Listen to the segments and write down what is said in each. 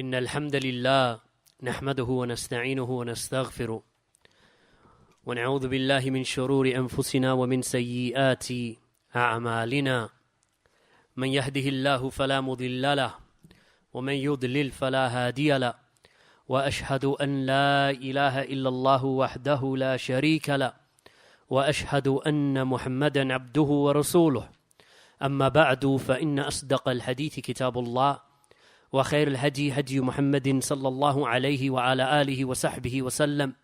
إن الحمد لله نحمده ونستعينه ونستغفره ونعوذ بالله من شرور أنفسنا ومن سيئات أعمالنا من يهده الله فلا مضل له ومن يضلل فلا هادي له وأشهد أن لا إله إلا الله وحده لا شريك له وأشهد أن محمدا عبده ورسوله أما بعد فإن أصدق الحديث كتاب الله وخير الهدي هدي محمد صلى الله عليه وعلى آله وصحبه وسلم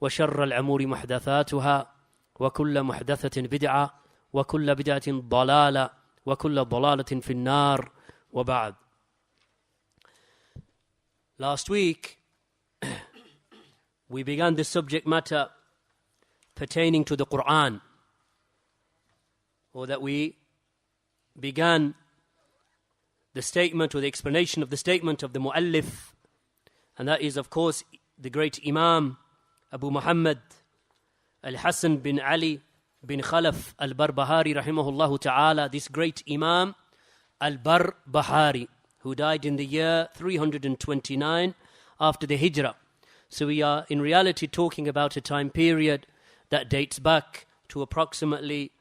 وشر الأمور محدثاتها وكل محدثة بدعة وكل بدعة ضلالة وكل ضلالة في النار وبعد. Last week we began the subject matter pertaining to the Quran, or that we began the statement or the explanation of the statement of the Mu'allif, and that is of course the great Imam Abu Muhammad al-Hasan bin Ali bin Khalaf al-Barbaharee rahimahullah ta'ala, this great Imam al-Barbaharee, who died in the year 329 after the Hijrah. So we are in reality talking about a time period that dates back to approximately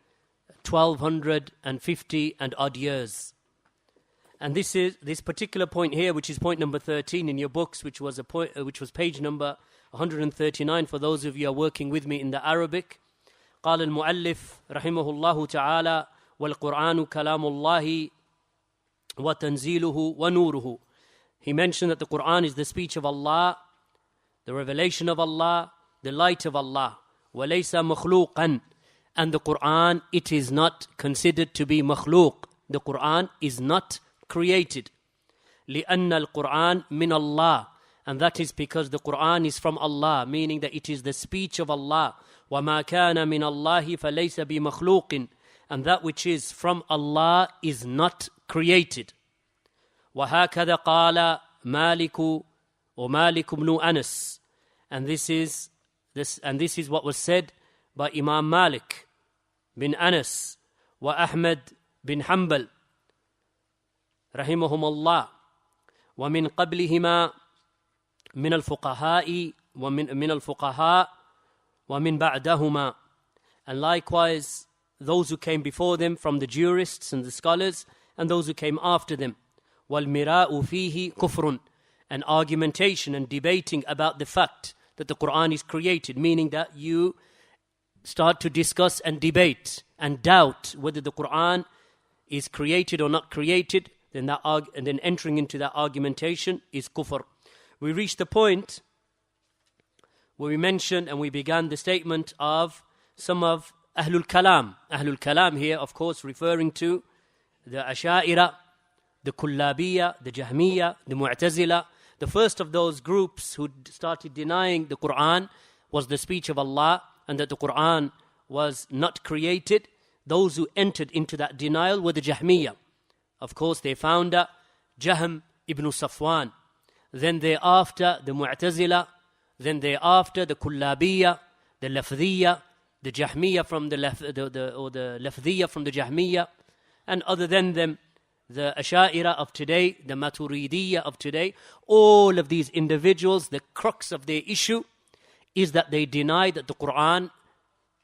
1250 and odd years. And this particular point here, which is point number 13 in your books, which was page number 139 for those of you who are working with me in the Arabic. قال المؤلف رحمه الله تعالى والقرآن كلام الله وتنزيله ونوره. He mentioned that the Quran is the speech of Allah, the revelation of Allah, the light of Allah. وَلَيْسَ مَخْلُوقًا. And the Quran, it is not considered to be makhluq. The Quran is not created. لِأَنَّ الْقُرْآنَ مِنَ اللَّهِ. And that is because the Quran is from Allah, meaning that it is the speech of Allah. وَمَا كَانَ مِنَ اللَّهِ فَلَيْسَ بِمَخْلُوقٍ. And that which is from Allah is not created. وَهَكَذَا قَالَ مَالِكُ وَمَالِكُ بْنُ أَنَسٍ. And this is what was said by Imam Malik bin Anas wa Ahmad bin Hanbal رحمهم الله ومن قبلهما من الفقهاء ومن بعدهما. And likewise those who came before them from the jurists and the scholars, and those who came after them. وَالْمِرَاءُ فِيهِ كُفْرٌ. And argumentation and debating about the fact that the Quran is created, meaning that you start to discuss and debate and doubt whether the Quran is created or not created, and then entering into that argumentation is kufr. We reached the point where we mentioned and we began the statement of some of Ahlul Kalam. Ahlul Kalam here, of course, referring to the Asha'ira, the Kullabiyya, the Jahmiyya, the Mu'tazila. The first of those groups who started denying the Quran was the speech of Allah, and that the Quran was not created. Those who entered into that denial were the Jahmiyya. Of course, their founder, Jahm ibn Safwan. Then thereafter, the Mu'tazila. Then thereafter, the Kullabiyya, the Lafdhiyya, the Jahmiyya from the Lafdhiyya from the Jahmiyya. And other than them, the Asha'ira of today, the Maturidiyya of today. All of these individuals, the crux of their issue is that they deny that the Quran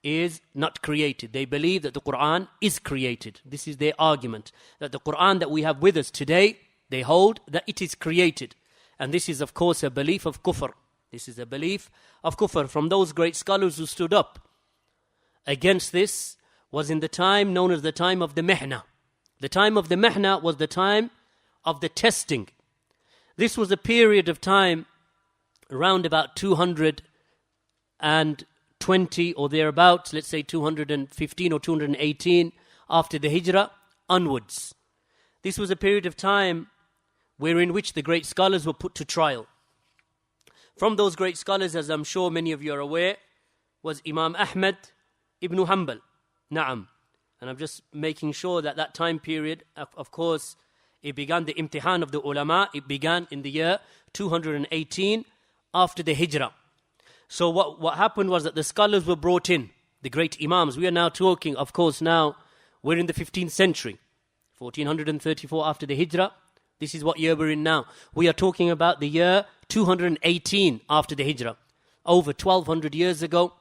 is not created. They believe that the Quran is created. This is their argument. That the Quran that we have with us today, they hold that it is created. And this is of course a belief of kufr. This is a belief of kufr. From those great scholars who stood up against this was in the time known as the time of the Mihna. The time of the Mihna was the time of the testing. This was a period of time around about 220 or thereabouts, let's say 215 or 218 after the Hijrah onwards. This was a period of time wherein which the great scholars were put to trial. From those great scholars, as I'm sure many of you are aware, was Imam Ahmad ibn Hanbal. Na'am. And I'm just making sure that that time period, of course, it began the imtihan of the ulama. It began in the year 218 after the Hijrah. So what happened was that the scholars were brought in, the great Imams. We are now talking, of course, now we're in the 15th century, 1434 after the Hijrah. This is what year we're in now. We are talking about the year 218 after the Hijrah. Over 1200 years ago,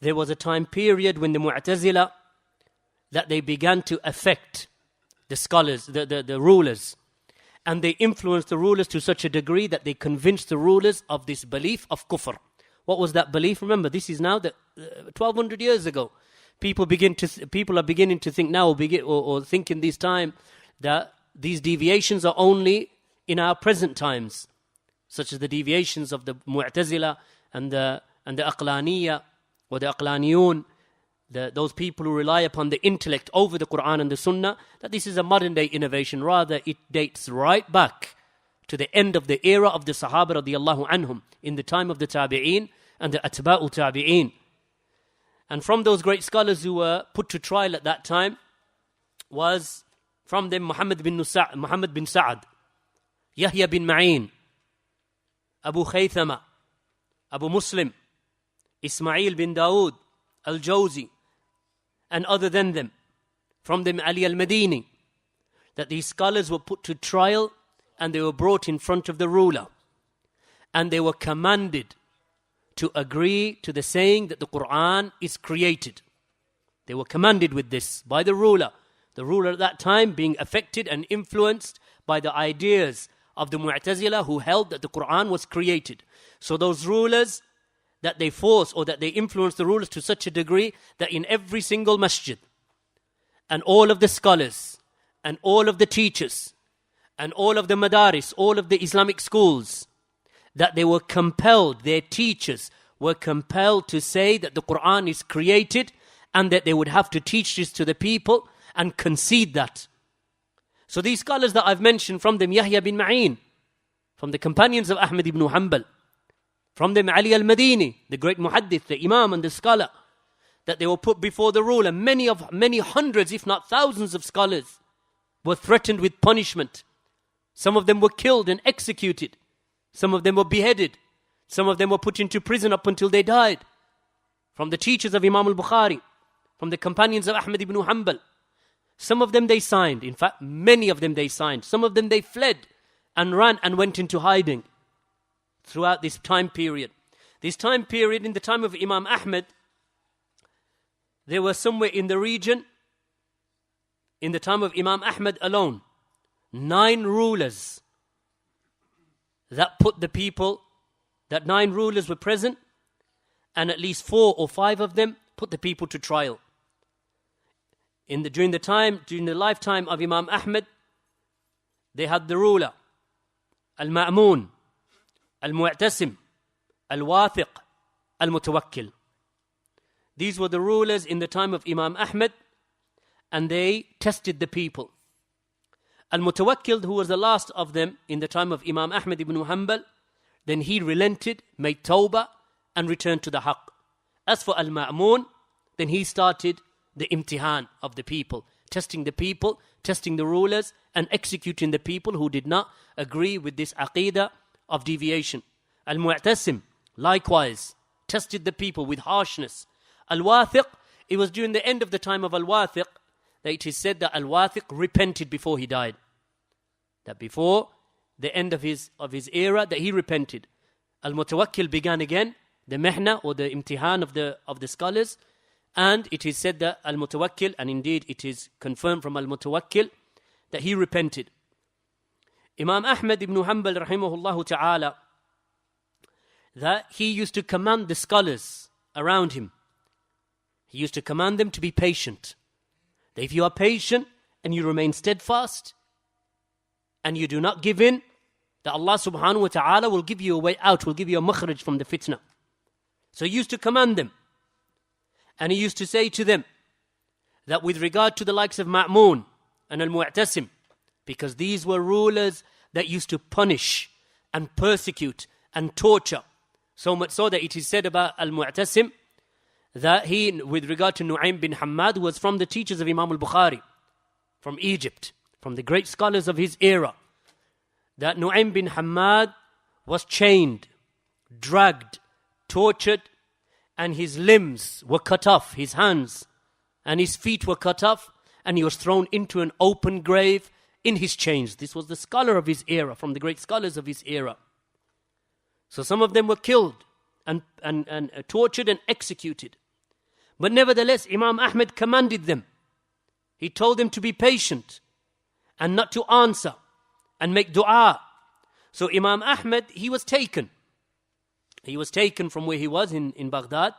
there was a time period when the Mu'tazila, that they began to affect the scholars, the rulers. And they influenced the rulers to such a degree that they convinced the rulers of this belief of kufr. What was that belief? Remember, this is now 1200 years ago. People are beginning to think now, or think in this time, that these deviations are only in our present times, such as the deviations of the Mu'tazila and the Aqlaniyya, or the Aqlaniyun, those people who rely upon the intellect over the Quran and the Sunnah, that this is a modern day innovation. Rather, it dates right back to the end of the era of the Sahaba radiyallahu anhum, in the time of the Tabi'een and the Atba'u Tabi'een. And from those great scholars who were put to trial at that time was from them Muhammad bin Sa'ad, Yahya bin Ma'in, Abu Khaythama, Abu Muslim, Ismail bin Dawood, Al-Jawzi, and other than them. From them Ali al-Madini, that these scholars were put to trial and they were brought in front of the ruler. And they were commanded to agree to the saying that the Quran is created. They were commanded with this by the ruler. The ruler at that time being affected and influenced by the ideas of the Mu'tazila, who held that the Quran was created. So those rulers, that they force or that they influence the rulers to such a degree that in every single masjid, and all of the scholars, and all of the teachers, and all of the madaris, all of the Islamic schools, that they were compelled, their teachers were compelled to say that the Quran is created, and that they would have to teach this to the people and concede that. So these scholars that I've mentioned, from them Yahya bin Ma'in, from the companions of Ahmad ibn Hanbal, from them Ali al-Madini, the great muhaddith, the Imam and the scholar, that they were put before the ruler. Many hundreds, if not thousands of scholars were threatened with punishment. Some of them were killed and executed. Some of them were beheaded. Some of them were put into prison up until they died. From the teachers of Imam al-Bukhari, from the companions of Ahmad ibn Hanbal. Some of them they signed. In fact, many of them they signed. Some of them they fled and ran and went into hiding throughout this time period. This time period, in the time of Imam Ahmad, there were somewhere in the region, in the time of Imam Ahmad alone, 9 rulers that put the people, that 9 rulers were present, and at least 4 or 5 of them put the people to trial. During the lifetime of Imam Ahmad, they had the ruler, Al-Ma'mun, Al-Mu'tasim, Al-Wathiq, Al-Mutawakkil. These were the rulers in the time of Imam Ahmad, and they tested the people. Al-Mutawakkil, who was the last of them in the time of Imam Ahmad ibn Hanbal, then he relented, made tawbah, and returned to the haqq. As for Al-Ma'mun, then he started the imtihan of the people, testing the rulers, and executing the people who did not agree with this aqidah of deviation. Al-Mu'tasim, likewise, tested the people with harshness. Al-Wathiq, it was during the end of the time of Al-Wathiq that it is said that Al-Wathiq repented before he died. That before the end of his era, that he repented. Al-Mutawakkil began again the mihna or the imtihan of the scholars, and it is said that Al-Mutawakkil, and indeed it is confirmed from Al-Mutawakkil, that he repented. Imam Ahmad ibn Hanbal rahimahullah ta'ala, that he used to command the scholars around him. He used to command them to be patient. That if you are patient and you remain steadfast and you do not give in, that Allah subhanahu wa ta'ala will give you a way out, will give you a makhraj from the fitna. So he used to command them. And he used to say to them that with regard to the likes of Ma'mun and Al-Mu'tasim, because these were rulers that used to punish and persecute and torture, so much so that it is said about Al-Mu'tasim that he, with regard to Nu'aym bin Hammad, was from the teachers of Imam al-Bukhari, from Egypt, from the great scholars of his era, that Nu'aym bin Hammad was chained, dragged, tortured, and his limbs were cut off, his hands and his feet were cut off, and he was thrown into an open grave in his chains. This was the scholar of his era, from the great scholars of his era. So some of them were killed and tortured and executed. But nevertheless, Imam Ahmed commanded them. He told them to be patient and not to answer and make dua. So Imam Ahmed, he was taken. He was taken from where he was in Baghdad,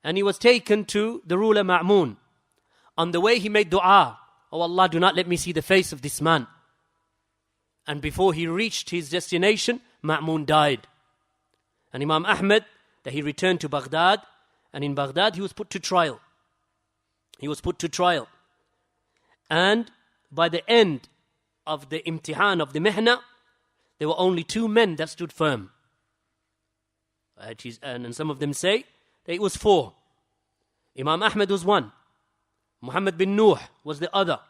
and he was taken to the ruler Ma'mun. On the way he made dua, "Oh Allah, do not let me see the face of this man." And before he reached his destination, Ma'mun died. And Imam Ahmed, that he returned to Baghdad, and in Baghdad he was put to trial. He was put to trial. And by the end of the imtihan, of the mihna, there were only 2 men that stood firm. And some of them say that it was 4. Imam Ahmed was one. Muhammad bin Nuh was the other.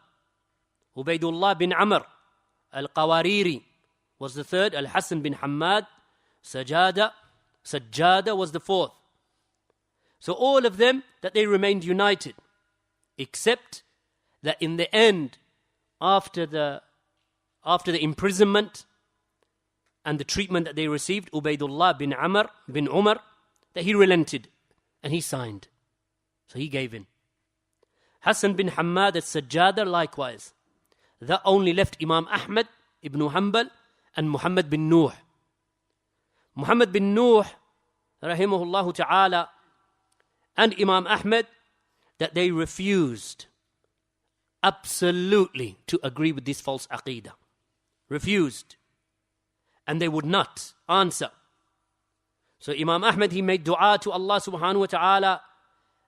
Ubaydullah bin Amr al-Qawariri was the third. Al-Hasan bin Hamad Sajjada was the 4th. So all of them, that they remained united, except that in the end, after the imprisonment and the treatment that they received, Ubaydullah bin Umar, that he relented and he signed. So he gave in. Hassan bin Hamad al-Sajjada likewise. That only left Imam Ahmad ibn Hanbal and Muhammad bin Nuh. Muhammad bin Nuh, rahimahullah ta'ala, and Imam Ahmad, that they refused absolutely to agree with this false aqeedah. Refused. And they would not answer. So Imam Ahmad, he made dua to Allah subhanahu wa ta'ala,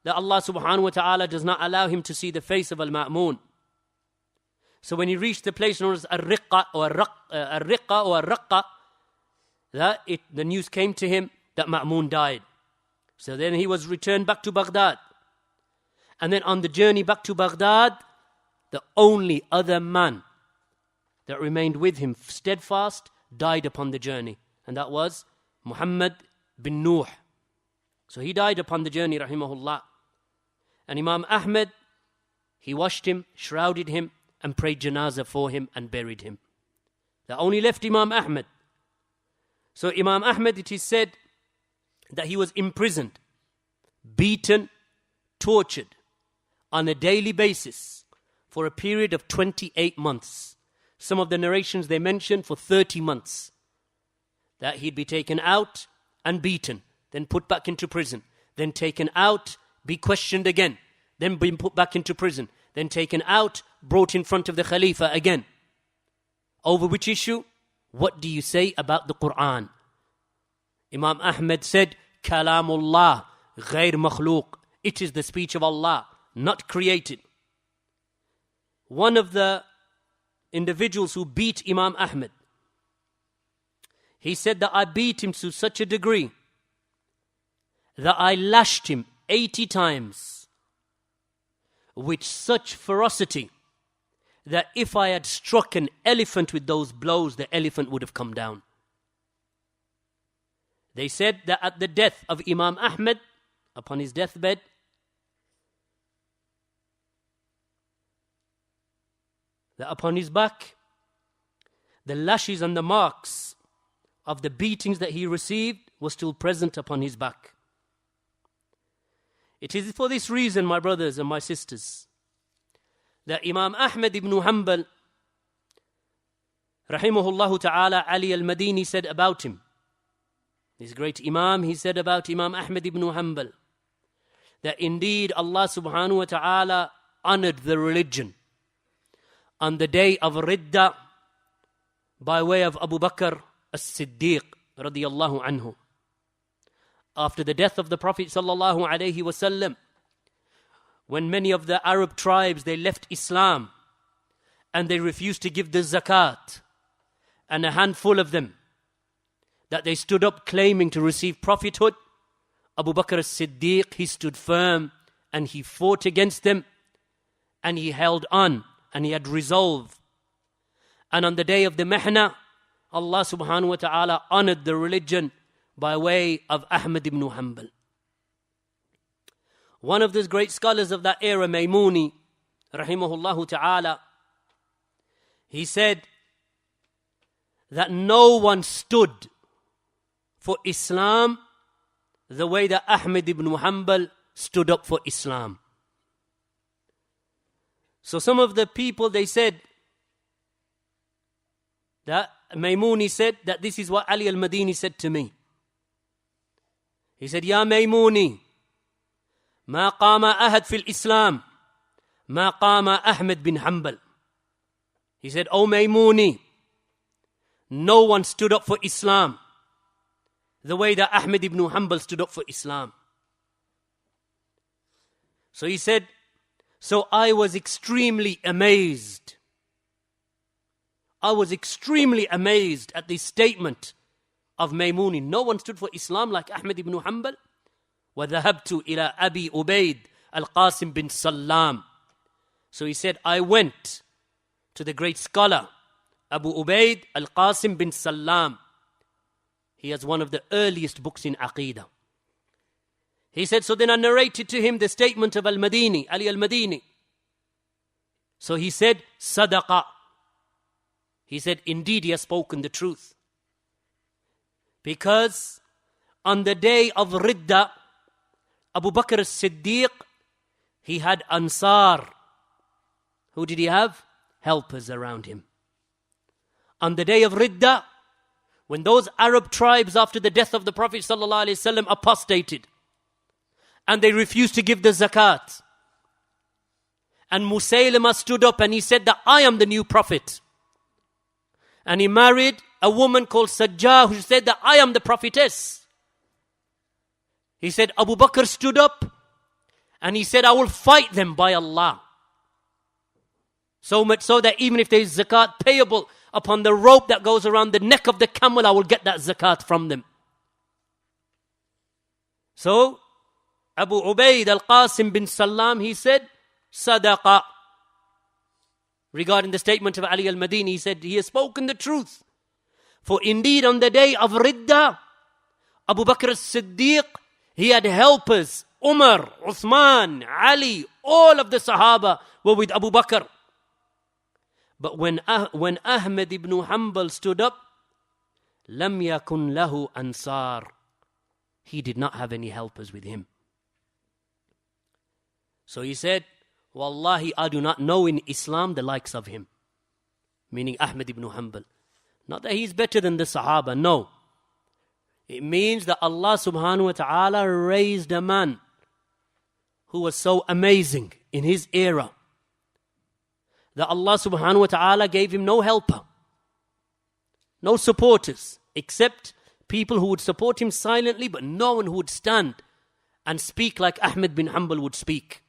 that Allah subhanahu wa ta'ala does not allow him to see the face of Al-Ma'mun. So when he reached the place known as Ar-Riqqa or Ar-Raqqa, the news came to him that Ma'mun died. So then he was returned back to Baghdad. And then on the journey back to Baghdad, the only other man that remained with him steadfast died upon the journey. And that was Muhammad bin Nuh. So he died upon the journey, rahimahullah. And Imam Ahmed, he washed him, shrouded him, and prayed janazah for him and buried him. That only left Imam Ahmed. So Imam Ahmed, it is said that he was imprisoned, beaten, tortured on a daily basis for a period of 28 months. Some of the narrations they mention for 30 months. That he'd be taken out and beaten, then put back into prison, then taken out, be questioned again, then be put back into prison, then taken out, brought in front of the Khalifa again. Over which issue? What do you say about the Quran? Imam Ahmed said, Kalamullah, ghair makhluq. It is the speech of Allah, not created. One of the individuals who beat Imam Ahmed, he said that I beat him to such a degree that I lashed him 80 times with such ferocity that if I had struck an elephant with those blows, the elephant would have come down. They said that at the death of Imam Ahmed, upon his deathbed, that upon his back, the lashes and the marks of the beatings that he received were still present upon his back. It is for this reason, my brothers and my sisters, that Imam Ahmad ibn Hanbal, rahimahullah ta'ala, Ali al-Madini said about him, this great Imam, he said about Imam Ahmad ibn Hanbal, that indeed Allah subhanahu wa ta'ala honored the religion on the day of Ridda by way of Abu Bakr as-Siddiq radiyallahu anhu. After the death of the Prophet sallallahu alaihi wasallam, when many of the Arab tribes, they left Islam and they refused to give the zakat, and a handful of them, that they stood up claiming to receive prophethood, Abu Bakr as-Siddiq, he stood firm and he fought against them and he held on and he had resolve. And on the day of the Mihna, Allah subhanahu wa ta'ala honored the religion by way of Ahmad ibn Hanbal. One of the great scholars of that era, Maimuni, rahimahullah ta'ala, He said that no one stood for Islam the way that Ahmad ibn Hanbal stood up for Islam. So some of the people, they said that Maimuni said that this is what Ali al-Madini said to me. He said, Ya Maimuni, ما قام أحد في الإسلام ما قام أحمد bin Hanbal. He said, O Maimuni, no one stood up for Islam the way that Ahmad ibn Hanbal stood up for Islam. So he said, so I was extremely amazed. I was extremely amazed at this statement of Maimuni. No one stood for Islam like Ahmad ibn Hanbal. وَذَهَبْتُ إِلَىٰ أَبِي أُبَيْدٍ الْقَاسِمِ bin Salam. So he said, I went to the great scholar, Abu Ubaid al-Qasim bin Salam. He has one of the earliest books in Aqidah. He said, so then I narrated to him the statement of Al-Madini, Ali al-Madini. So he said, Sadaqa. He said, indeed he has spoken the truth. Because on the day of Ridda, Abu Bakr as-Siddiq, he had Ansar. Who did he have? Helpers around him. On the day of Ridda, when those Arab tribes after the death of the Prophet ﷺ apostated, and they refused to give the zakat, and Musaylima stood up and he said that I am the new prophet. And he married a woman called Sajjah who said that I am the prophetess. He said Abu Bakr stood up and he said I will fight them by Allah. So much so that even if there is zakat payable upon the rope that goes around the neck of the camel, I will get that zakat from them. So Abu Ubaid al-Qasim bin Salam, he said, Sadaqa. Regarding the statement of Ali al-Madini, he said, he has spoken the truth. For indeed on the day of Ridda, Abu Bakr as-Siddiq, he had helpers. Umar, Uthman, Ali, all of the Sahaba were with Abu Bakr. But when Ahmad ibn Hanbal stood up, lam yakun lahu ansar. He did not have any helpers with him. So he said, Wallahi, I do not know in Islam the likes of him. Meaning Ahmad ibn Hanbal. Not that he's better than the Sahaba, no. It means that Allah subhanahu wa ta'ala raised a man who was so amazing in his era that Allah subhanahu wa ta'ala gave him no helper, no supporters, except people who would support him silently, but no one who would stand and speak like Ahmad bin Hanbal would speak.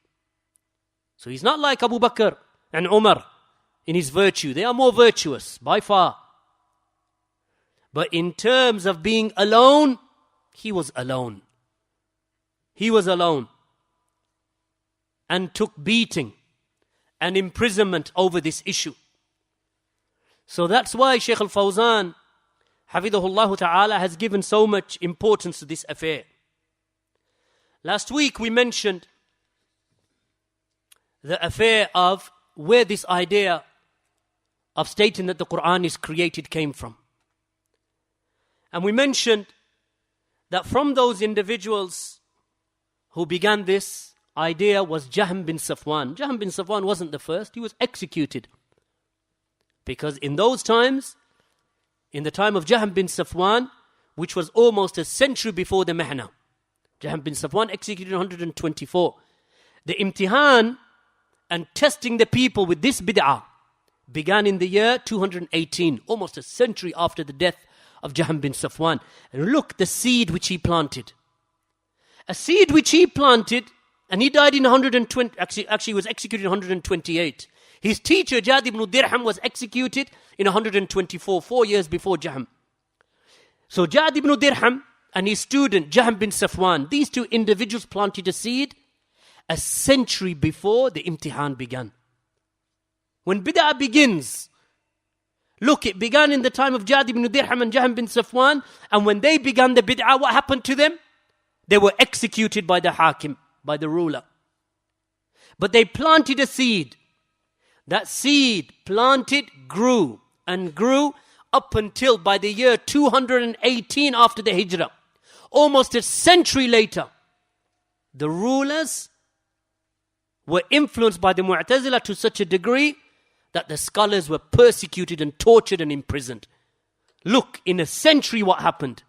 So he's not like Abu Bakr and Umar in his virtue. They are more virtuous by far. But in terms of being alone, he was alone. He was alone and took beating and imprisonment over this issue. So that's why Shaykh al-Fawzaan, Hafidhahullah Ta'ala, has given so much importance to this affair. Last week we mentioned the affair of where this idea of stating that the Quran is created came from. And we mentioned that from those individuals who began this idea was Jahm bin Safwan. Jahm bin Safwan wasn't the first, he was executed. Because in those times, in the time of Jahm bin Safwan, which was almost a century before the Mihna, Jahm bin Safwan executed in 124. The imtihan and testing the people with this bid'ah began in the year 218, almost a century after the death of Jahm bin Safwan. And look, the seed which he planted. A seed which he planted, and he died in 120, actually was executed in 128. His teacher, Jad ibn Dirham, was executed in 124, 4 years before Jahm. So Jad ibn Dirham and his student, Jahm bin Safwan, these two individuals planted a seed a century before the imtihan began. When bid'ah begins, look, it began in the time of Jad ibn Dirham and Jahm bin Safwan, and when they began the bid'ah, what happened to them? They were executed by the hakim, by the ruler. But they planted a seed. That seed planted grew and grew up until by the year 218 after the Hijrah. Almost a century later, the rulers were influenced by the Mu'tazila to such a degree that the scholars were persecuted and tortured and imprisoned. Look, in a century what happened.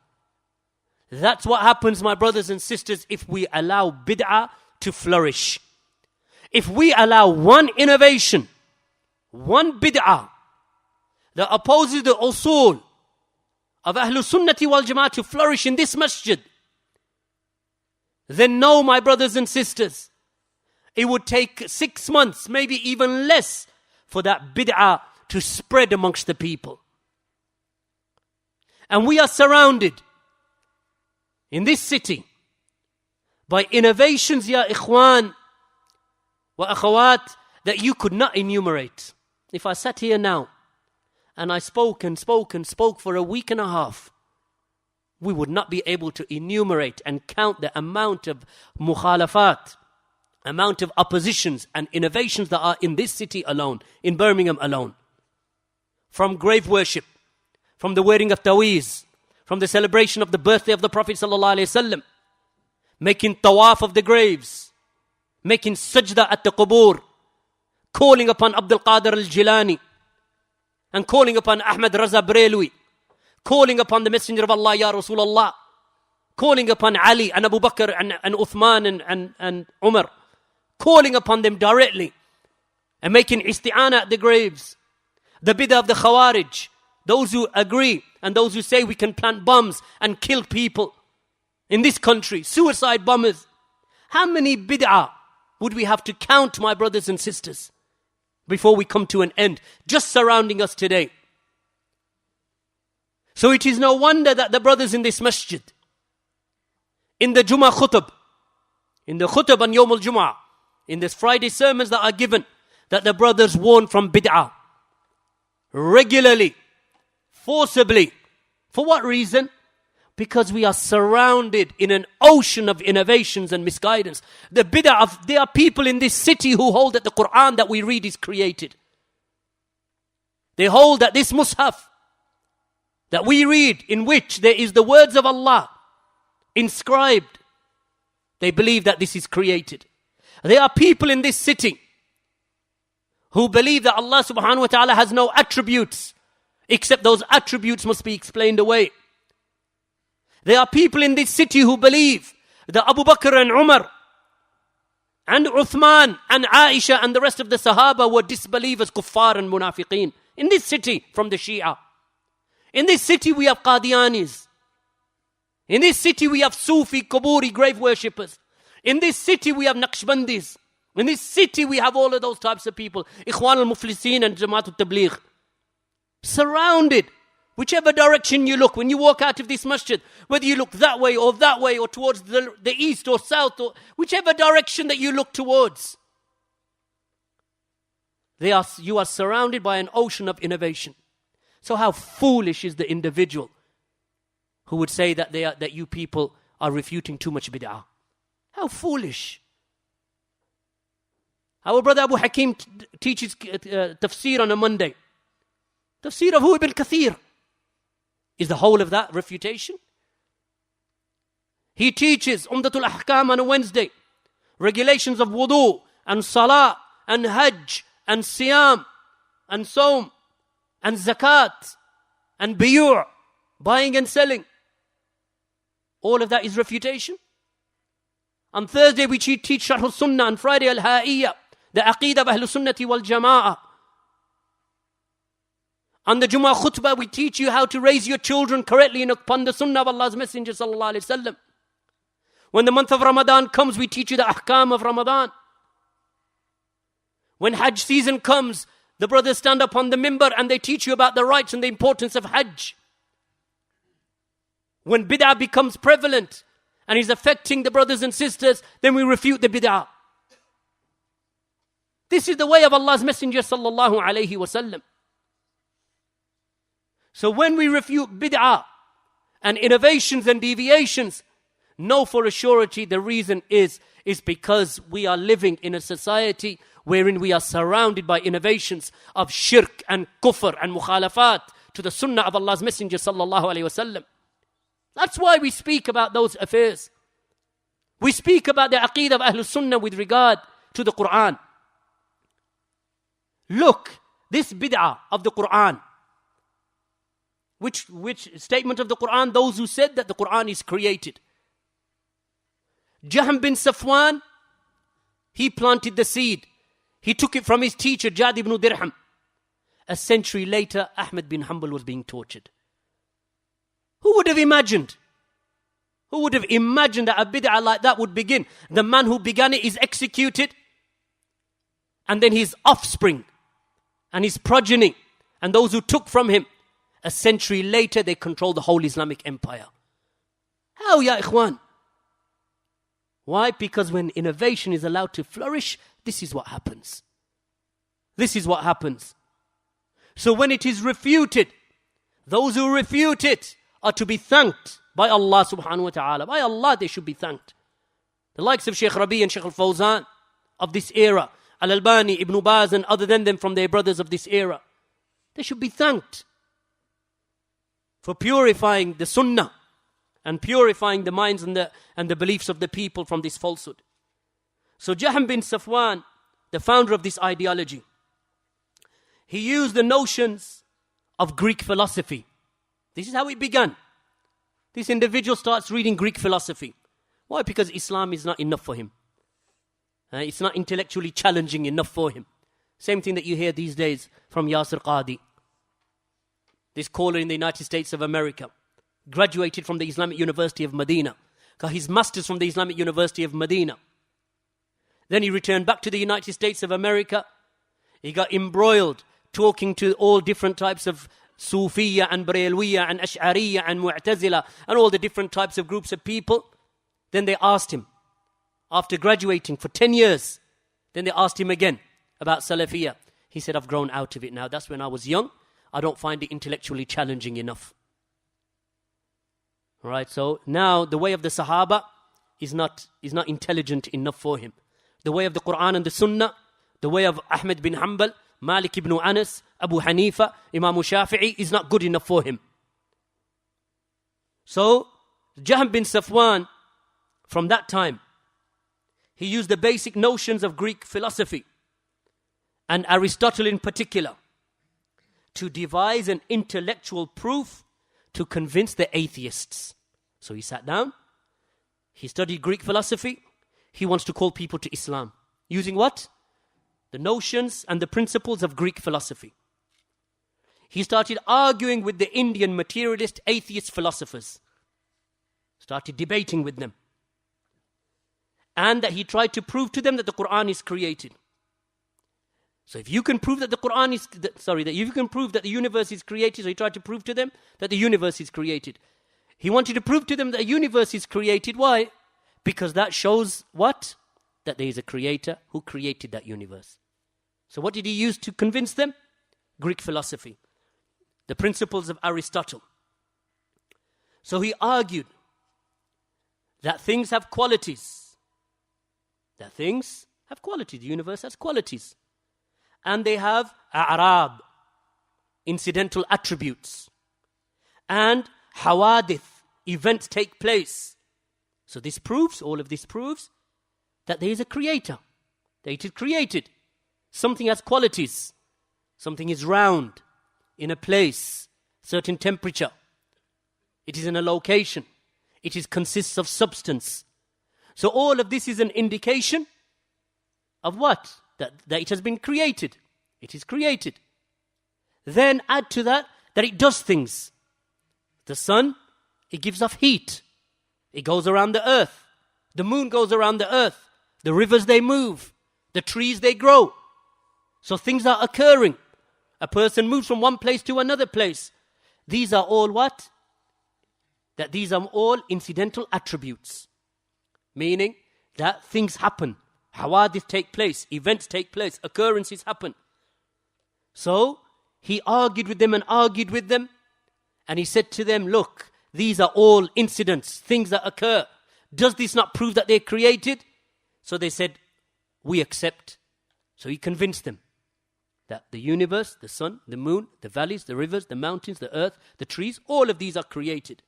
That's what happens, my brothers and sisters, if we allow bid'ah to flourish. If we allow one innovation, one bid'ah, that opposes the usul of Ahlul Sunnati wal Jama'ah to flourish in this masjid, then know, my brothers and sisters, it would take 6 months, maybe even less, for that bid'ah to spread amongst the people. And we are surrounded in this city by innovations, ya ikhwan wa akhawat, that you could not enumerate. If I sat here now and I spoke for a week and a half, we would not be able to enumerate and count the amount of mukhalafat, amount of oppositions and innovations that are in this city alone, in Birmingham alone. From grave worship, from the wearing of taweez, from the celebration of the birthday of the Prophet ﷺ, making tawaf of the graves, making sajda at the qubur, calling upon Abdul Qadir al-Jilani, and calling upon Ahmad Raza Brelwi, calling upon the Messenger of Allah, Ya Rasulullah, calling upon Ali and Abu Bakr and Uthman and Umar, calling upon them directly, and making isti'ana at the graves. The bid'ah of the Khawarij, those who agree and those who say we can plant bombs and kill people in this country, suicide bombers. How many bid'ah would we have to count, my brothers and sisters, before we come to an end, just surrounding us today? So it is no wonder that the brothers in this masjid, in the Jummah khutub, in the khutub on Yawm al-Jum'ah, in this Friday sermons that are given, that the brothers warn from bid'ah regularly, forcibly. For what reason? Because we are surrounded in an ocean of innovations and misguidance. The bid'ah there are people in this city who hold that the Quran that we read is created. They hold that this mushaf that we read, in which there is the words of Allah inscribed, they believe that this is created. There are people in this city who believe that Allah subhanahu wa ta'ala has no attributes, except those attributes must be explained away. There are people in this city who believe that Abu Bakr and Umar and Uthman and Aisha and the rest of the Sahaba were disbelievers, kuffar and munafiqeen. In this city, from the Shia. In this city we have Qadianis. In this city we have Sufi, Quburi, grave worshippers. In this city we have Naqshbandis. In this city we have all of those types of people. Ikhwan al-Muflisin and Jamaat al-Tabligh. Surrounded. Whichever direction you look, when you walk out of this masjid, whether you look that way or towards the east or south, or whichever direction that you look towards, you are surrounded by an ocean of innovation. So how foolish is the individual who would say that you people are refuting too much bid'ah? How foolish. Our brother Abu Hakim teaches tafsir on a Monday. Tafsir of Ibn Kathir. Is the whole of that refutation? He teaches Umdatul Ahkam on a Wednesday. Regulations of wudu and salah and hajj and siyam and saum and zakat and biyu', buying and selling. All of that is refutation. On Thursday we teach Sharhus sunnah. On Friday al-Ha'iyya, the Aqeedah of Ahlul Sunnati wal Jama'ah. On the Jummah khutbah, we teach you how to raise your children correctly upon the sunnah of Allah's Messenger sallallahu alaihi wasallam. When the month of Ramadan comes, we teach you the ahkam of Ramadan. When Hajj season comes, the brothers stand up on the mimbar and they teach you about the rights and the importance of Hajj. When bid'ah becomes prevalent and is affecting the brothers and sisters, then we refute the bid'ah. This is the way of Allah's Messenger sallallahu alaihi wasallam. So when we refute bid'ah and innovations and deviations, know for a surety the reason is because we are living in a society wherein we are surrounded by innovations of shirk and kufr and mukhalafat to the sunnah of Allah's Messenger sallallahu alayhi wasallam. That's why we speak about those affairs. We speak about the aqeedah of Ahlul Sunnah with regard to the Quran. Look, this bid'ah of the Quran. Which statement of the Quran? Those who said that the Quran is created. Jahm bin Safwan, he planted the seed. He took it from his teacher, Jad ibn Dirham. A century later, Ahmad bin Hanbal was being tortured. Who would have imagined? Who would have imagined that a bid'ah like that would begin? The man who began it is executed, and then his offspring and his progeny and those who took from him, a century later they control the whole Islamic empire. How, ya ikhwan? Why? Because when innovation is allowed to flourish, this is what happens. This is what happens. So when it is refuted, those who refute it are to be thanked by Allah subhanahu wa ta'ala. By Allah they should be thanked. The likes of Sheikh Rabi and Sheikh al-Fawzaan of this era, Al-Albani, Ibn Baz and other than them from their brothers of this era, they should be thanked for purifying the sunnah and purifying the minds and the beliefs of the people from this falsehood. So Jahm bin Safwan, the founder of this ideology, he used the notions of Greek philosophy. This is how it began. This individual starts reading Greek philosophy. Why? Because Islam is not enough for him. It's not intellectually challenging enough for him. Same thing that you hear these days from Yasir Qadi. This caller in the United States of America. Graduated from the Islamic University of Medina. Got his master's from the Islamic University of Medina. Then he returned back to the United States of America. He got embroiled talking to all different types of Sufiya and Barelwiya and Ash'ariya and Mu'tazila and all the different types of groups of people. Then they asked him, after graduating for 10 years, then they asked him again about Salafiyya. He said, I've grown out of it now. That's when I was young. I don't find it intellectually challenging enough. All right, so now the way of the Sahaba is not intelligent enough for him. The way of the Quran and the Sunnah, the way of Ahmad bin Hanbal, Malik ibn Anas, Abu Hanifa, Imam Shafi'i is not good enough for him. So, Jahm bin Safwan, from that time, he used the basic notions of Greek philosophy and Aristotle in particular to devise an intellectual proof to convince the atheists. So he sat down, he studied Greek philosophy, he wants to call people to Islam. Using what? The notions and the principles of Greek philosophy. He started arguing with the Indian materialist atheist philosophers. Started debating with them. And that he tried to prove to them that the Quran is created. So if you can prove that that you can prove that the universe is created, so he tried to prove to them that the universe is created. He wanted to prove to them that the universe is created. Why? Because that shows what? That there is a creator who created that universe. So what did he use to convince them? Greek philosophy. The principles of Aristotle. So he argued that things have qualities. That things have qualities. The universe has qualities. And they have a'rab, incidental attributes. And hawadith, events take place. So this proves, all of this proves, that there is a creator. That it is created. Something has qualities. Something is round, in a place, certain temperature. It is in a location. It consists of substance. So all of this is an indication of what? That it has been created. It is created. Then add to that it does things. The sun, it gives off heat. It goes around the earth. The moon goes around the earth. The rivers, they move. The trees, they grow. So things are occurring. A person moves from one place to another place. These are all what? That these are all incidental attributes. Meaning that things happen. Hawadith take place. Events take place. Occurrences happen. So he argued with them and argued with them. And he said to them, look, these are all incidents, things that occur. Does this not prove that they're created? So they said, we accept So he convinced them that the universe, the sun, the moon, the valleys, the rivers, the mountains, the earth, the trees, all of these are created.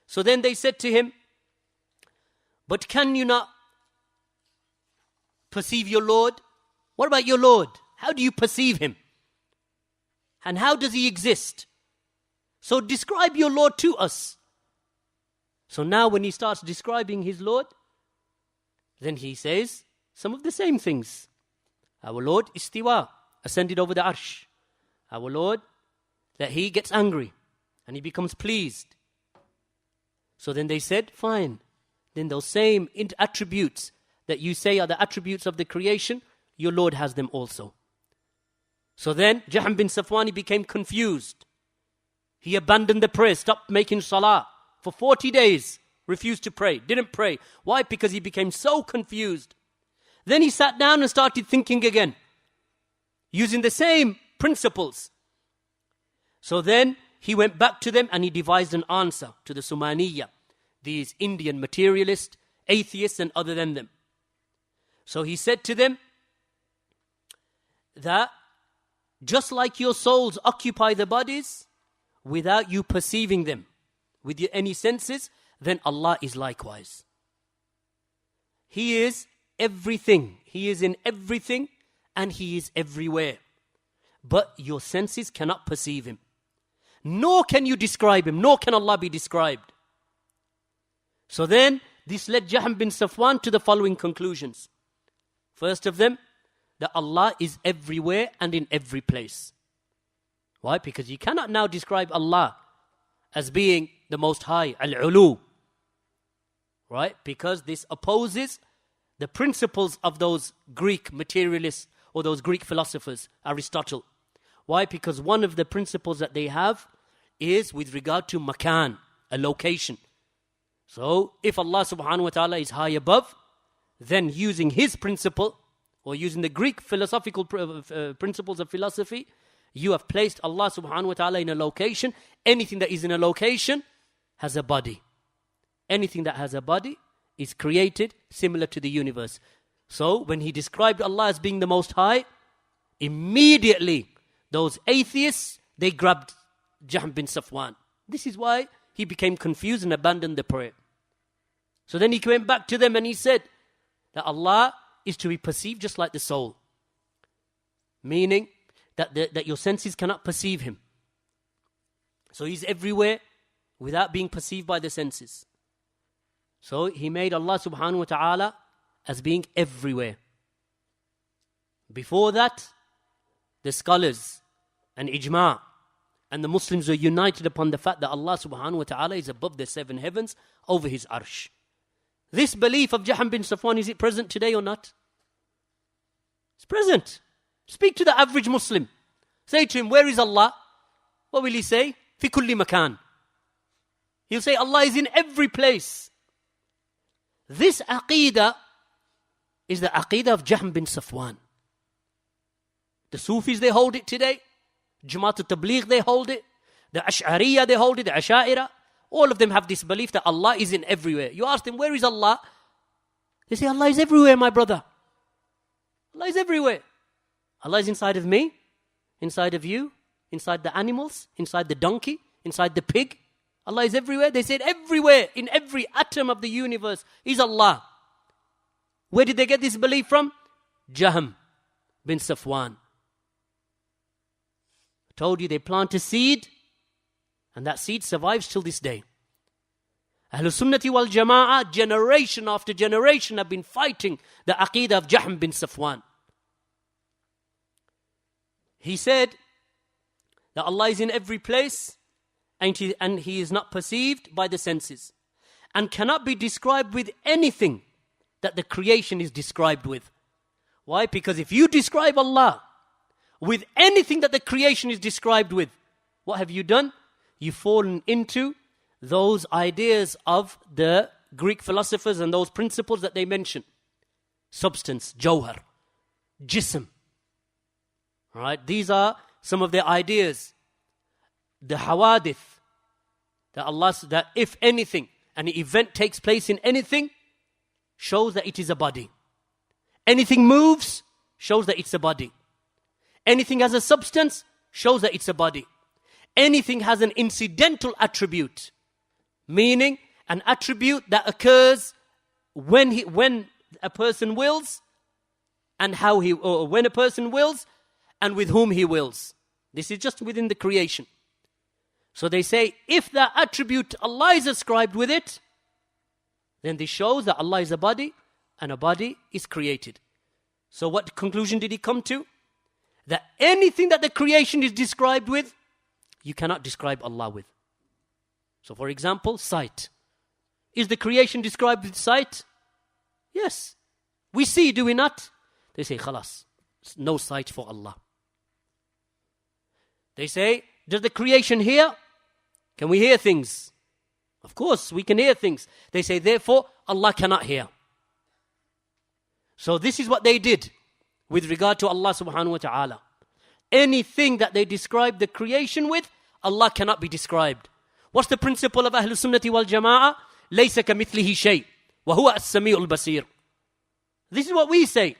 So then they said to him, but can you not perceive your Lord? What about your Lord? How do you perceive him? And how does he exist? So describe your Lord to us. So now when he starts describing his Lord, then he says some of the same things. Our Lord istiwa, ascended over the arsh. Our Lord, that he gets angry and he becomes pleased. So then they said, fine. Then those same attributes that you say are the attributes of the creation, your Lord has them also. So then Jahm bin Safwan became confused. He abandoned the prayer, stopped making salah for 40 days, refused to pray, didn't pray. Why? Because he became so confused. Then he sat down and started thinking again, using the same principles. So then he went back to them and he devised an answer to the Sumaniyya, these Indian materialists, atheists and other than them. So he said to them that just like your souls occupy the bodies without you perceiving them with your any senses, then Allah is likewise. He is everything. He is in everything and He is everywhere. But your senses cannot perceive Him. Nor can you describe Him, nor can Allah be described. So then, this led Jahm bin Safwan to the following conclusions. First of them, that Allah is everywhere and in every place. Why? Because you cannot now describe Allah as being the Most High, Al-Ulu. Right? Because this opposes the principles of those Greek materialists or those Greek philosophers, Aristotle. Why? Because one of the principles that they have is with regard to makan, a location. So, if Allah subhanahu wa ta'ala is high above, then using his principle, or using the Greek philosophical principles of philosophy, you have placed Allah subhanahu wa ta'ala in a location. Anything that is in a location has a body. Anything that has a body is created similar to the universe. So, when he described Allah as being the Most High, immediately those atheists, they grabbed Jahm bin Safwan. This is why he became confused and abandoned the prayer. So then he went back to them and he said that Allah is to be perceived just like the soul. Meaning that your senses cannot perceive Him. So He's everywhere without being perceived by the senses. So he made Allah subhanahu wa ta'ala as being everywhere. Before that, the scholars and ijma' and the Muslims were united upon the fact that Allah subhanahu wa ta'ala is above the seven heavens over His arsh. This belief of Jahm bin Safwan, is it present today or not? It's present. Speak to the average Muslim. Say to him, where is Allah? What will he say? Fi kulli makan. He'll say Allah is in every place. This aqeedah is the aqeedah of Jahm bin Safwan. The Sufis, they hold it today. Jamaat al-Tabligh, they hold it. The Ash'ariyah, they hold it. The Asha'ira. All of them have this belief that Allah is in everywhere. You ask them, where is Allah? They say, Allah is everywhere, my brother. Allah is everywhere. Allah is inside of me, inside of you, inside the animals, inside the donkey, inside the pig. Allah is everywhere. They said everywhere, in every atom of the universe is Allah. Where did they get this belief from? Jahm bin Safwan. I told you they plant a seed, and that seed survives till this day. Ahlul Sunnati wal Jama'ah, generation after generation, have been fighting the aqeedah of Jahm bin Safwan. He said that Allah is in every place and He is not perceived by the senses and cannot be described with anything that the creation is described with. Why? Because if you describe Allah with anything that the creation is described with, what have you done? You've fallen into those ideas of the Greek philosophers and those principles that they mention. Substance, jawhar, jism. Right? These are some of their ideas. The hawadith, that if anything, an event takes place in anything, shows that it is a body. Anything moves, shows that it's a body. Anything has a substance shows that it's a body. Anything has an incidental attribute, meaning an attribute that occurs when a person wills, and when a person wills and with whom he wills. This is just within the creation. So they say, if the attribute Allah is ascribed with it, then this shows that Allah is a body and a body is created. So what conclusion did he come to? That anything that the creation is described with, you cannot describe Allah with. So for example, sight. Is the creation described with sight? Yes. We see, do we not? They say, khalas, no sight for Allah. They say, does the creation hear? Can we hear things? Of course, we can hear things. They say, therefore, Allah cannot hear. So this is what they did with regard to Allah subhanahu wa ta'ala. Anything that they describe the creation with, Allah cannot be described. What's the principle of Ahlus Sunnati wal Jama'ah? لَيْسَ كَمِثْلِهِ شَيْءٍ وَهُوَ السَّمِيعُ الْبَصِيرُ. This is what we say.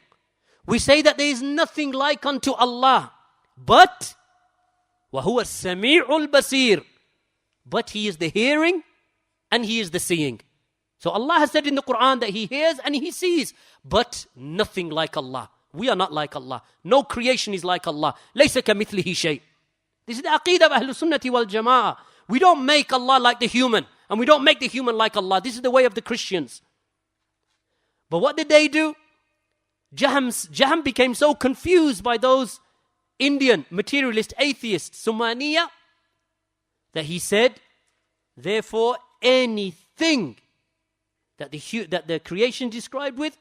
We say that there is nothing like unto Allah, but وَهُوَ السَّمِيعُ الْبَصِيرُ. But He is the hearing and He is the seeing. So Allah has said in the Quran that He hears and He sees, but nothing like Allah. We are not like Allah. No creation is like Allah. لَيْسَ كَمِثْلِهِ شَيْءٍ. This is the aqeedah of Ahlus Sunnati wal Jama'ah. We don't make Allah like the human, and we don't make the human like Allah. This is the way of the Christians. But what did they do? Jahm became so confused by those Indian materialist atheists, Sumaniya, that he said, therefore, anything that the creation described with,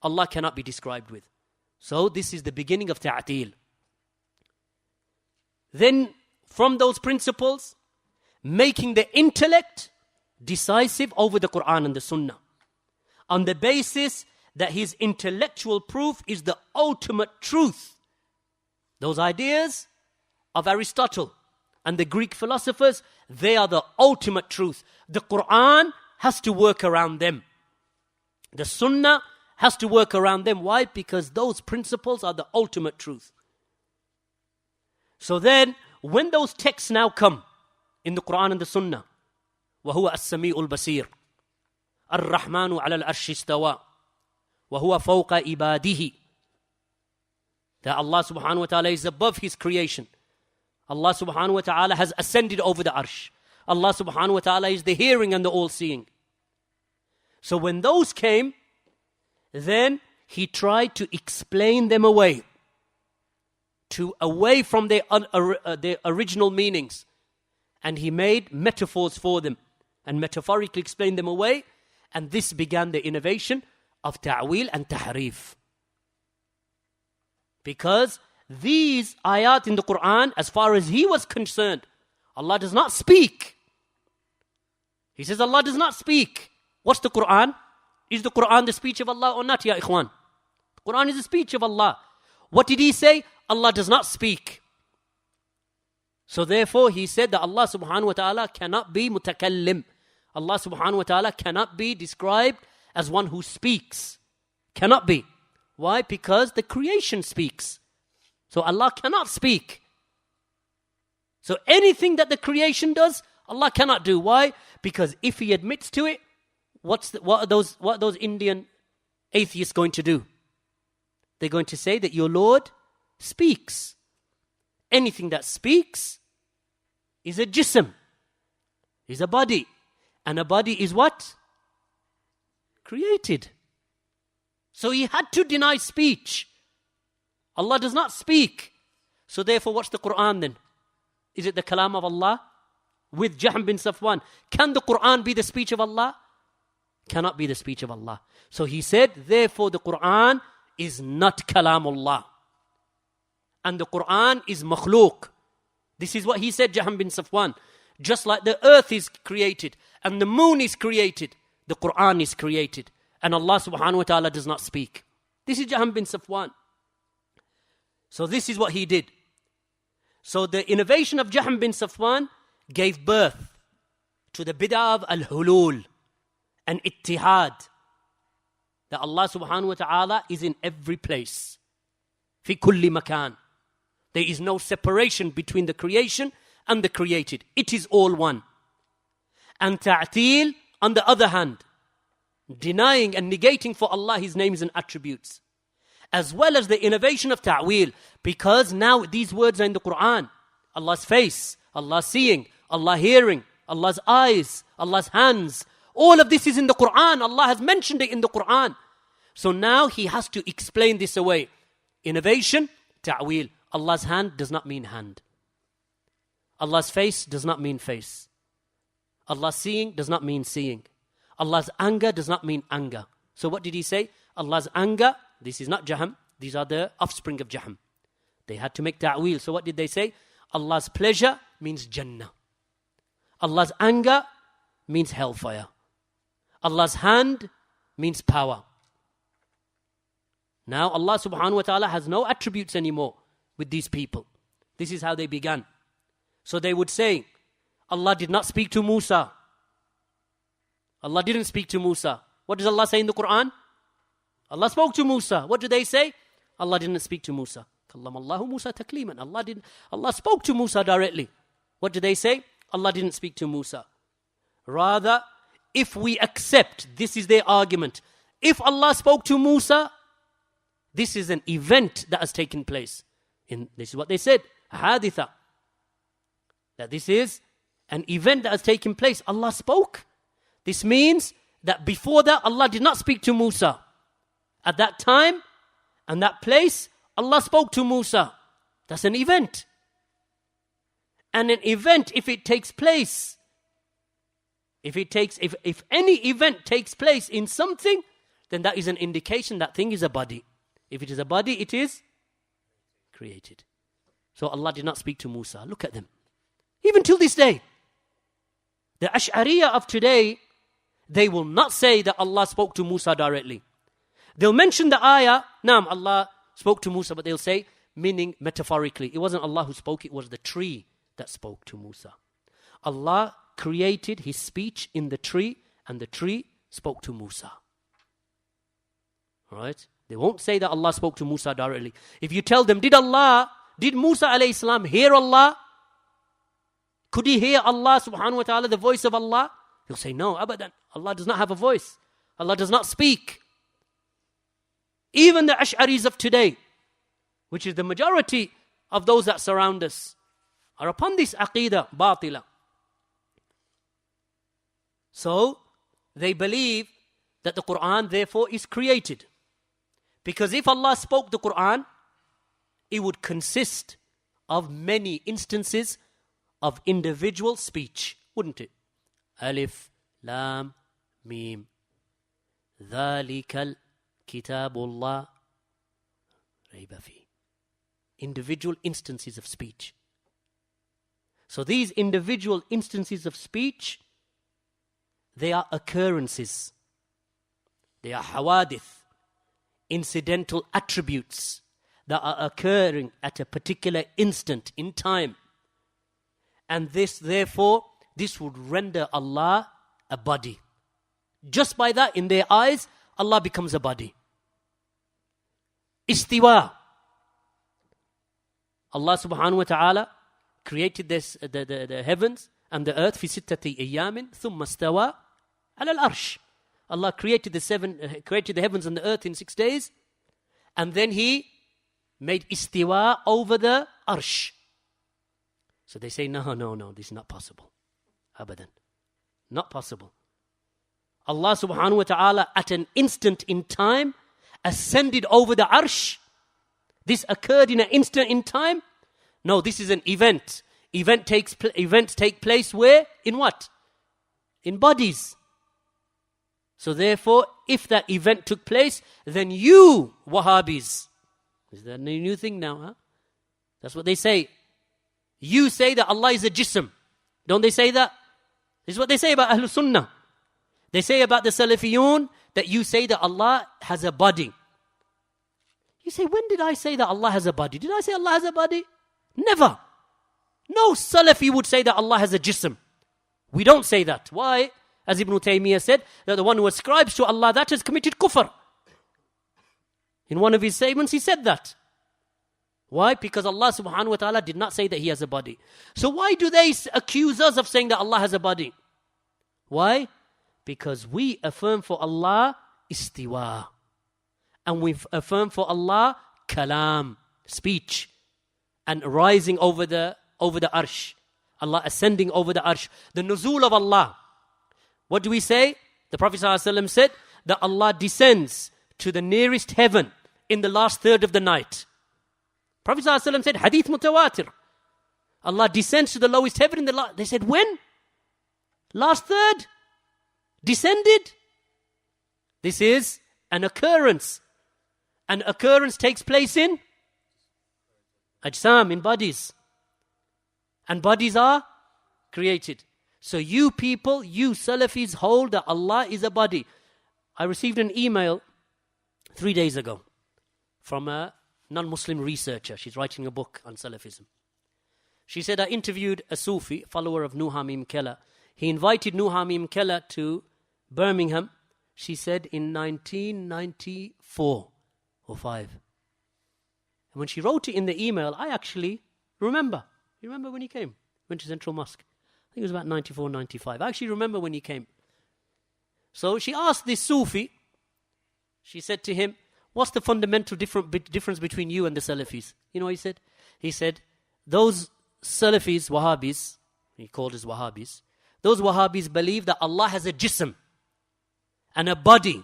Allah cannot be described with. So this is the beginning of ta'til. Then, from those principles, making the intellect decisive over the Quran and the Sunnah, on the basis that his intellectual proof is the ultimate truth. Those ideas of Aristotle and the Greek philosophers, they are the ultimate truth. The Quran has to work around them. The Sunnah has to work around them. Why? Because those principles are the ultimate truth. So then, when those texts now come in the Quran and the Sunnah, وَهُوَ السَّمِيعُ الْبَصِيرُ الرَّحْمَنُ عَلَى الْعَرْشِ اسْتَوَى وَهُوَ فَوْقَ عِبَادِهِ, that Allah subhanahu wa ta'ala is above His creation. Allah subhanahu wa ta'ala has ascended over the arsh. Allah subhanahu wa ta'ala is the hearing and the all-seeing. So when those came, then he tried to explain them away from their original meanings. And he made metaphors for them and metaphorically explained them away. And this began the innovation of ta'wil and tahrif. Because these ayat in the Quran, as far as he was concerned, Allah does not speak. He says Allah does not speak. What's the Quran? Is the Quran the speech of Allah or not, ya ikhwan? The Quran is the speech of Allah. What did he say? Allah does not speak. So therefore he said that Allah subhanahu wa ta'ala cannot be mutakallim. Allah subhanahu wa ta'ala cannot be described as one who speaks. Cannot be. Why? Because the creation speaks. So Allah cannot speak. So anything that the creation does, Allah cannot do. Why? Because if He admits to it, what are those Indian atheists going to do? They're going to say that your Lord speaks. Anything that speaks is a jism, is a body. And a body is what? Created. So he had to deny speech. Allah does not speak. So therefore, what's the Quran then? Is it the kalam of Allah? With Jahm bin Safwan, can the Quran be the speech of Allah? Cannot be the speech of Allah. So he said, therefore the Quran is not kalamullah. And the Quran is makhluk. This is what he said, Jahm bin Safwan. Just like the earth is created and the moon is created, the Quran is created. And Allah subhanahu wa ta'ala does not speak. This is Jahm bin Safwan. So this is what he did. So the innovation of Jahm bin Safwan gave birth to the bid'ah of al-hulul and ittihad. That Allah subhanahu wa ta'ala is in every place. في كل مكان. There is no separation between the creation and the created. It is all one. And ta'til, on the other hand, denying and negating for Allah His names and attributes, as well as the innovation of ta'wil, because now these words are in the Quran. Allah's face, Allah seeing, Allah hearing, Allah's eyes, Allah's hands. All of this is in the Quran. Allah has mentioned it in the Quran. So now He has to explain this away. Innovation, ta'wil. Allah's hand does not mean hand. Allah's face does not mean face. Allah's seeing does not mean seeing. Allah's anger does not mean anger. So what did He say? Allah's anger, this is not Jaham. These are the offspring of Jaham. They had to make ta'wil. So what did they say? Allah's pleasure means Jannah. Allah's anger means hellfire. Allah's hand means power. Now Allah subhanahu wa ta'ala has no attributes anymore with these people. This is how they began. So they would say, Allah did not speak to Musa. Allah didn't speak to Musa. What does Allah say in the Quran? Allah spoke to Musa. What do they say? Allah didn't speak to Musa. Kallam Allahu Musa takliman. Allah spoke to Musa directly. What do they say? Allah didn't speak to Musa. Rather, if we accept, this is their argument, if Allah spoke to Musa, this is an event that has taken place. This is what they said, haditha. That this is an event that has taken place. Allah spoke. This means that before that, Allah did not speak to Musa. At that time and that place, Allah spoke to Musa. That's an event. And an event, if it takes place, if any event takes place in something, then that is an indication that thing is a body. If it is a body, it is created. So Allah did not speak to Musa. Look at them. Even till this day. The Ash'ariyah of today, they will not say that Allah spoke to Musa directly. They'll mention the ayah, Naam, Allah spoke to Musa, but they'll say, meaning metaphorically. It wasn't Allah who spoke, it was the tree that spoke to Musa. Allah created His speech in the tree, and the tree spoke to Musa. Right? They won't say that Allah spoke to Musa directly. If you tell them, did Musa alayhi salam hear Allah? Could he hear Allah subhanahu wa ta'ala, the voice of Allah? He'll say, no, abadan. Allah does not have a voice. Allah does not speak. Even the Ash'aris of today, which is the majority of those that surround us, are upon this aqidah, batila. So, they believe that the Quran therefore is created. Because if Allah spoke the Quran, it would consist of many instances of individual speech, wouldn't it? Alif, Lam, Mim. ذَلِكَ الْكِتَابُ اللَّهِ رَيْبَ فِيهِ. Individual instances of speech. So these individual instances of speech, they are occurrences. They are hawadith, incidental attributes that are occurring at a particular instant in time. And this would render Allah a body. Just by that, in their eyes, Allah becomes a body. Istiwa. Allah subhanahu wa ta'ala created the heavens and the earth في ستة أيام ثم استوى على الأرش. Allah created the heavens and the earth in 6 days, and then He made istiwa over the arsh. So they say, no, this is not possible. Abadan. Not possible. Allah subhanahu wa ta'ala at an instant in time ascended over the arsh. This occurred in an instant in time. No, this is an event. Events take place where? In what? In bodies. So therefore, if that event took place, then you, Wahhabis, is that a new thing now? Huh? That's what they say. You say that Allah is a jism. Don't they say that? This is what they say about Sharhus sunnah. They say about the Salafiyun that you say that Allah has a body. You say, when did I say that Allah has a body? Did I say Allah has a body? Never. No Salafi would say that Allah has a jism. We don't say that. Why? As Ibn Taymiyyah said, that the one who ascribes to Allah that has committed kufr. In one of his statements, he said that. Why? Because Allah subhanahu wa ta'ala did not say that He has a body. So why do they accuse us of saying that Allah has a body? Why? Because we affirm for Allah istiwa. And we affirm for Allah kalam, speech. And rising over the arsh. Allah ascending over the arsh. The nuzul of Allah. What do we say? The Prophet ﷺ said that Allah descends to the nearest heaven in the last third of the night. Prophet ﷺ said, hadith mutawatir. Allah descends to the lowest heaven in the last... They said, when? Last third? Descended? This is an occurrence. An occurrence takes place in ajsam, in bodies. And bodies are created. So you people, you Salafis hold that Allah is a body. I received an email 3 days ago from a non-Muslim researcher. She's writing a book on Salafism. She said, I interviewed a Sufi, follower of Nuhamim Kella. He invited Nuhamim Kella to Birmingham, she said, in 1994 or 5. And when she wrote it in the email, I actually remember. You remember when he came? Went to Central Mosque. I think it was about 94, 95. I actually remember when he came. So she asked this Sufi, she said to him, what's the fundamental difference between you and the Salafis? You know what he said? He said, those Salafis, Wahhabis, he called us Wahhabis, those Wahhabis believe that Allah has a jism and a body,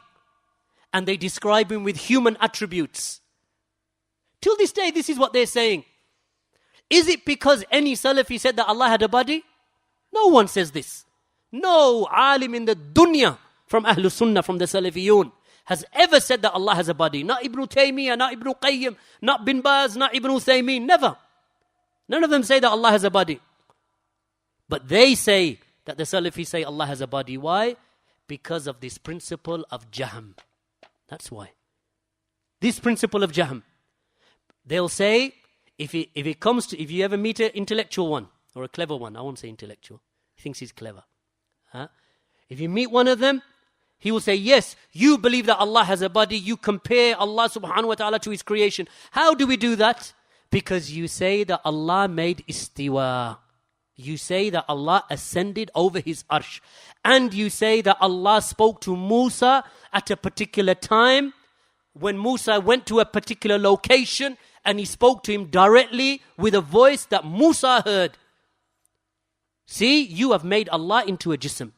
and they describe Him with human attributes. Till this day, this is what they're saying. Is it because any Salafi said that Allah had a body? No one says this. No alim in the dunya from Sharhus sunnah, from the Salafiyun, has ever said that Allah has a body. Not Ibn Taymiyyah, not Ibn Qayyim, not Bin Baz, not Ibn Uthaymeen, never. None of them say that Allah has a body. But they say that the Salafis say Allah has a body. Why? Because of this principle of jahm. That's why. This principle of jahm. They'll say, if you ever meet an intellectual one, or a clever one, I won't say intellectual, he thinks he's clever. If you meet one of them, he will say, yes, you believe that Allah has a body, you compare Allah subhanahu wa ta'ala to His creation. How do we do that? Because you say that Allah made istiwa. You say that Allah ascended over His arsh. And you say that Allah spoke to Musa at a particular time, when Musa went to a particular location, and He spoke to him directly with a voice that Musa heard. See, you have made Allah into a jism.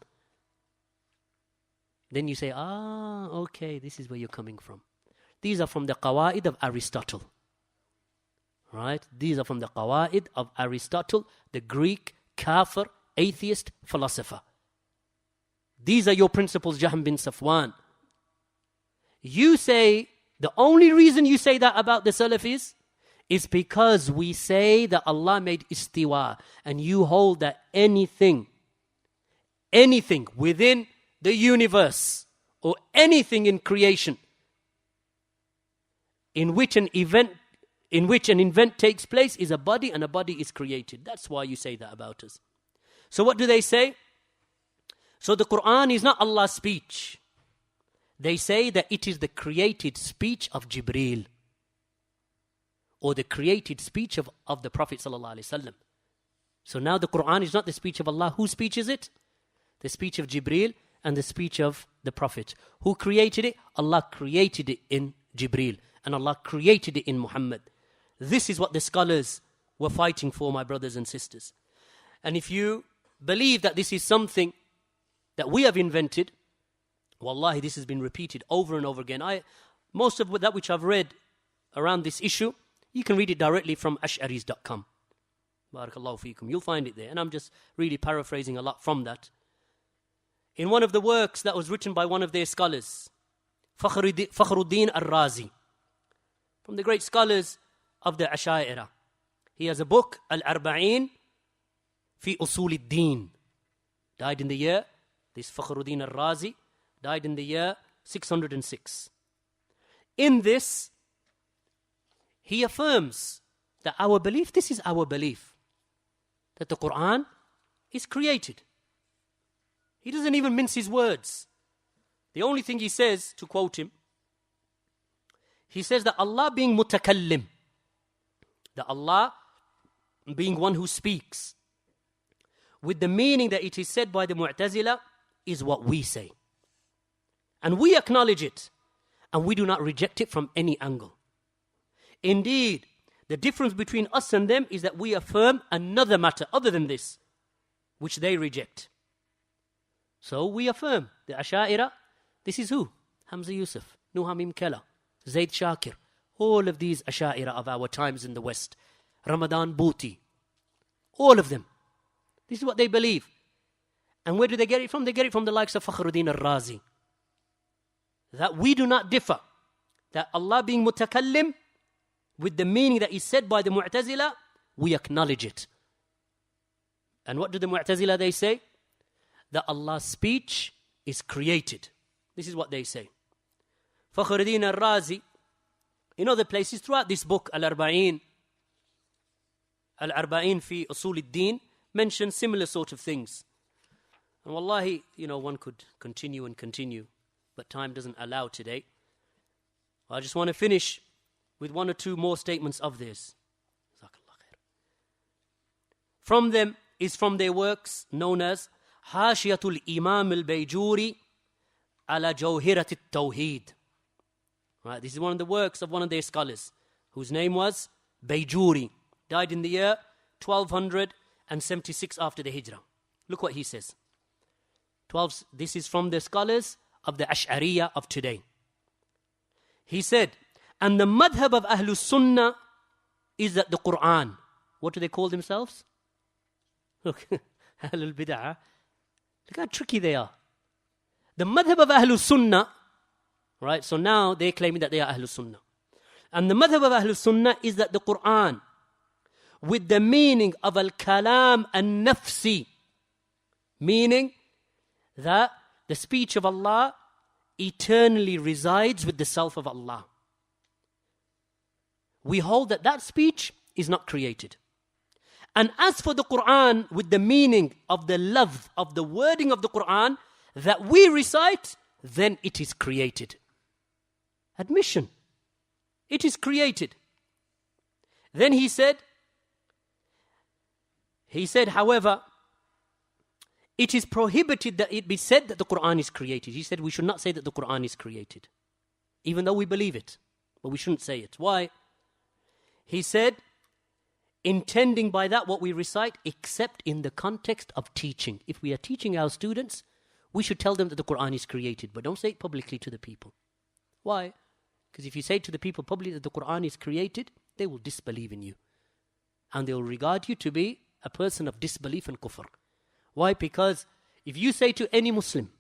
Then you say, okay, this is where you're coming from. These are from the qawaid of Aristotle. Right? These are from the qawaid of Aristotle, the Greek, kafir, atheist philosopher. These are your principles, Jahm bin Safwan. You say, the only reason you say that about the Salafis is because we say that Allah made istiwa, and you hold that anything within the universe or anything in creation in which an event takes place is a body, and a body is created. That's why you say that about us. So what do they say? So the Quran is not Allah's speech. They say that it is the created speech of Jibreel, or the created speech of the Prophet ﷺ. So now the Quran is not the speech of Allah. Whose speech is it? The speech of Jibreel and the speech of the Prophet. Who created it? Allah created it in Jibreel, and Allah created it in Muhammad. This is what the scholars were fighting for, my brothers and sisters. And if you believe that this is something that we have invented, wallahi, this has been repeated over and over again. Most of that which I've read around this issue, you can read it directly from ash'aris.com. Barakallahu feekum. You'll find it there. And I'm just really paraphrasing a lot from that. In one of the works that was written by one of their scholars, Fakhruddin al-Razi, from the great scholars of the Asha'ira. He has a book, Al-Arba'in fi Usul al-Din. Died in the year, this Fakhruddin al-Razi, died in the year 606. In this, he affirms that our belief, this is our belief, that the Quran is created. He doesn't even mince his words. The only thing he says, to quote him, he says that Allah being mutakallim, That Allah, being one who speaks, with the meaning that it is said by the Mu'tazila, is what we say. And we acknowledge it. And we do not reject it from any angle. Indeed, the difference between us and them is that we affirm another matter other than this, which they reject. So we affirm the Asha'ira. This is who? Hamza Yusuf, Nuh Hamim Kella, Zaid Shakir. All of these Asha'ira of our times in the West. Ramadan Bhuti. All of them. This is what they believe. And where do they get it from? They get it from the likes of Fakhruddin al-Razi. That we do not differ. That Allah being mutakallim, with the meaning that is said by the Mu'tazila, we acknowledge it. And what do the Mu'tazila they say? That Allah's speech is created. This is what they say. Fakhruddin al-Razi, in other places throughout this book, Al-Arba'in fi Usul al-Din, mentions similar sort of things. And wallahi, one could continue and continue, but time doesn't allow today. I just want to finish with one or two more statements of this. From them is from their works known as Hashiyatul Imam al-Bayjuri ala Jawhirat al-Tawheed. Right, this is one of the works of one of their scholars, whose name was Bayjuri. Died in the year 1276 after the Hijrah. Look what he says. This is from the scholars of the Ash'ariyah of today. He said, and the madhab of Ahlus Sunnah is that the Quran. What do they call themselves? Look, Ahlul Bid'ah. Look how tricky they are. The madhab of Ahlus Sunnah, right? So now they're claiming that they are Ahlus Sunnah. And the madhab of Ahlus Sunnah is that the Quran, with the meaning of al-kalam an-nafsi, meaning that the speech of Allah eternally resides with the self of Allah. We hold that that speech is not created. And as for the Quran, with the meaning of the love of the wording of the Quran that we recite, then it is created. Admission. It is created. Then he said, however, it is prohibited that it be said that the Quran is created. He said we should not say that the Quran is created, even though we believe it, but we shouldn't say it. Why? He said, intending by that what we recite, except in the context of teaching. If we are teaching our students, we should tell them that the Quran is created, but don't say it publicly to the people. Why? Because if you say to the people publicly that the Quran is created, they will disbelieve in you. And they will regard you to be a person of disbelief and kufr. Why? Because if you say to any Muslim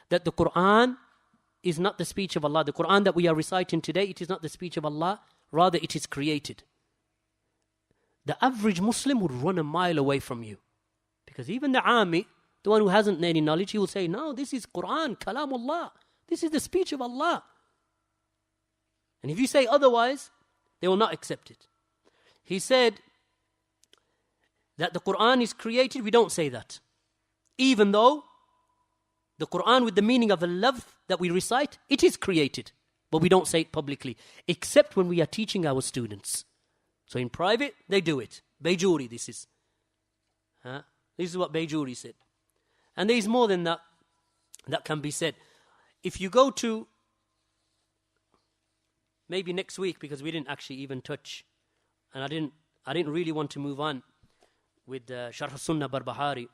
that the Quran is not the speech of Allah, the Quran that we are reciting today, it is not the speech of Allah, rather it is created, the average Muslim would run a mile away from you. Because even the Ami, the one who hasn't any knowledge, he will say, no, this is Quran, Kalamullah. This is the speech of Allah. And if you say otherwise, they will not accept it. He said that the Quran is created, we don't say that. Even though the Quran with the meaning of the love that we recite, it is created. But we don't say it publicly, except when we are teaching our students. So in private, they do it. Bayjuri, this is. This is what Bayjuri said. And there is more than that that can be said. If you go to, maybe next week, because we didn't actually even touch, and I didn't really want to move on with Sharhus sunnah Barbaharee,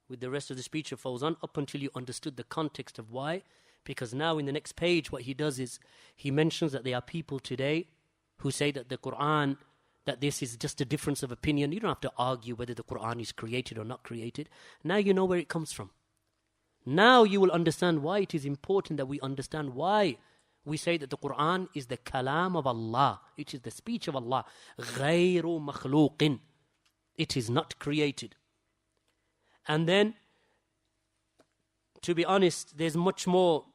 with the rest of the speech of Fawzaan, up until you understood the context of why. Because now in the next page, what he does is, he mentions that there are people today who say that the Quran, that this is just a difference of opinion. You don't have to argue whether the Quran is created or not created. Now you know where it comes from. Now you will understand why it is important that we understand why we say that the Quran is the kalam of Allah. It is the speech of Allah. غَيْرُ مَخْلُوقٍ. It is not created. And then, to be honest, there's much more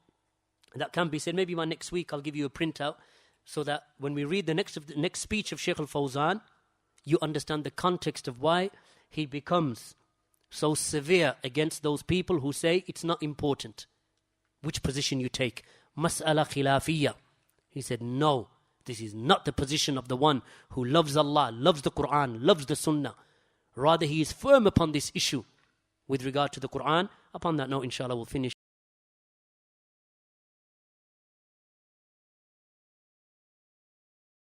that can be said. Maybe by next week I'll give you a printout so that when we read the next speech of Sheikh al-Fawzaan, you understand the context of why he becomes so severe against those people who say it's not important which position you take. Mas'ala khilafiyya. He said, no, This is not the position of the one who loves Allah, loves the Quran, loves the Sunnah. Rather, he is firm upon this issue with regard to the Quran. Upon that note, inshallah, we'll finish.